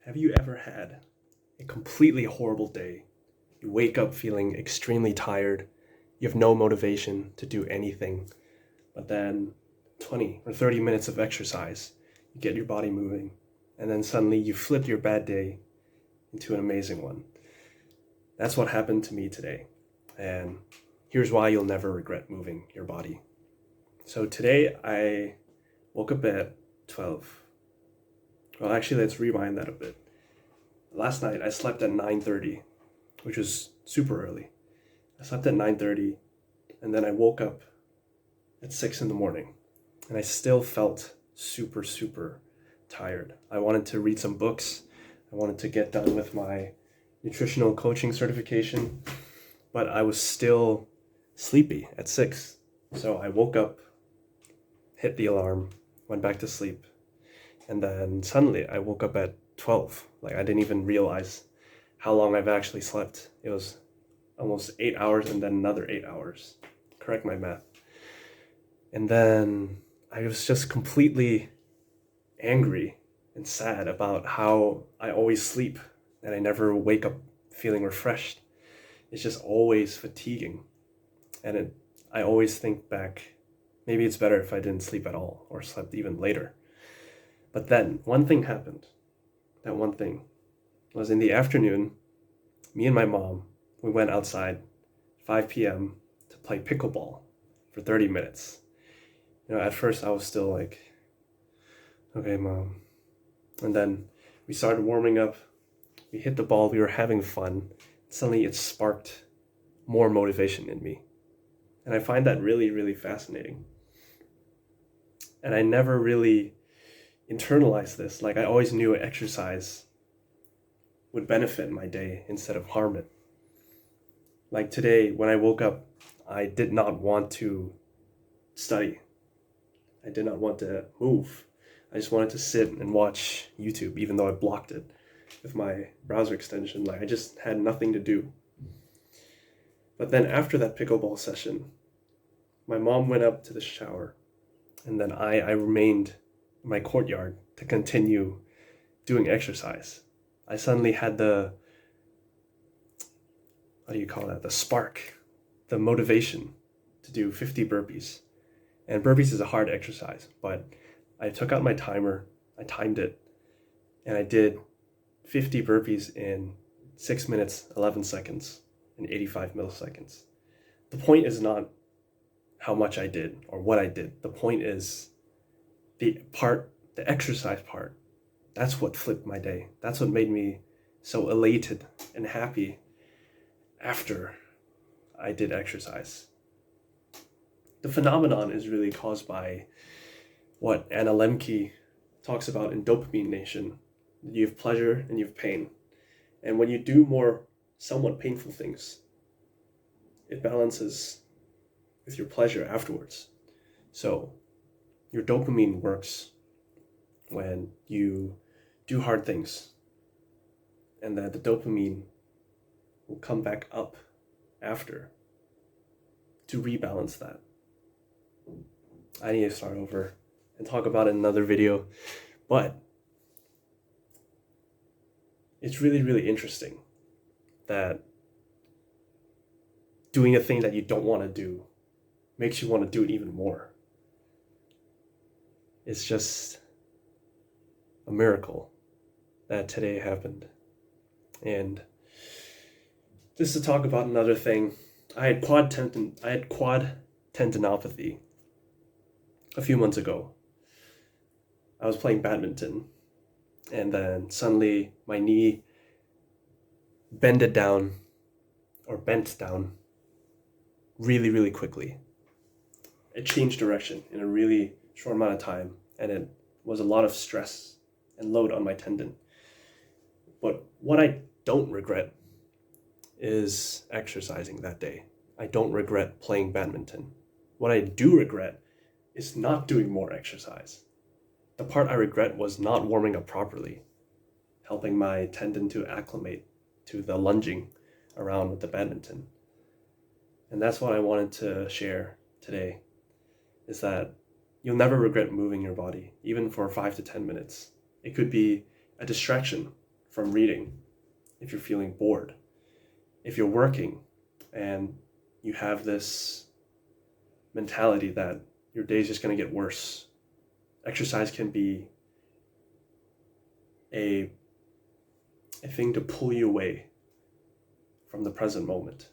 Have you ever had a completely horrible day? You wake up feeling extremely tired, you have no motivation to do anything, but then 20 or 30 minutes of exercise, you get your body moving, and then suddenly you flip your bad day into an amazing one. That's what happened to me today, and here's why you'll never regret moving your body. So today I woke up at 12. Well, actually, let's rewind that a bit. Last night I slept at 9:30, which was super early. I slept at 9:30, and then I woke up at 6 in the morning, and I still felt super tired. I wanted to read some books. I wanted to get done with my nutritional coaching certification, but I was still sleepy at 6. So I woke up, hit the alarm, went back to sleep, and then suddenly I woke up at 12. Like, I didn't even realize how long I've actually slept. It was almost 8 hours and then another 8 hours. Correct my math. And then I was just completely angry and sad about how I always sleep and I never wake up feeling refreshed. It's just always fatiguing. And I always think back, maybe it's better if I didn't sleep at all or slept even later. But then one thing happened. That one thing was in the afternoon, me and my mom, we went outside 5 p.m. to play pickleball for 30 minutes. At first I was still like, okay, Mom. And then we started warming up. We hit the ball. We were having fun. Suddenly it sparked more motivation in me. And I find that really fascinating. And I never really internalized this. Like, I always knew exercise would benefit my day instead of harm it. Like today, when I woke up, I did not want to study. I did not want to move. I just wanted to sit and watch YouTube, even though I blocked it with my browser extension. Like, I just had nothing to do. But then after that pickleball session, my mom went up to the shower, and then I remained in my courtyard to continue doing exercise. I suddenly had the spark, the motivation to do 50 burpees. And burpees is a hard exercise, but I took out my timer, I timed it, and I did 50 burpees in 6 minutes, 11 seconds, and 85 milliseconds. The point is not how much I did or what I did. The point is the exercise part. That's what flipped my day. That's what made me so elated and happy after I did exercise. The phenomenon is really caused by what Anna Lemke talks about in Dopamine Nation. You have pleasure and you have pain. And when you do more somewhat painful things, it balances with your pleasure afterwards. So your dopamine works when you do hard things, and that the dopamine will come back up after to rebalance that. I need to start over and talk about it in another video, but it's really interesting that doing a thing that you don't want to do makes you want to do it even more. It's just a miracle that today happened. And just to talk about another thing, I had quad tendinopathy a few months ago. I was playing badminton, and then suddenly my knee bent down really quickly. It changed direction in a really short amount of time, and it was a lot of stress and load on my tendon. But what I don't regret is exercising that day. I don't regret playing badminton. What I do regret is not doing more exercise. The part I regret was not warming up properly, helping my tendon to acclimate to the lunging around with the badminton. And that's what I wanted to share today, is that you'll never regret moving your body, even for 5 to 10 minutes. It could be a distraction from reading if you're feeling bored. If you're working and you have this mentality that your day is just going to get worse, exercise can be a thing to pull you away from the present moment.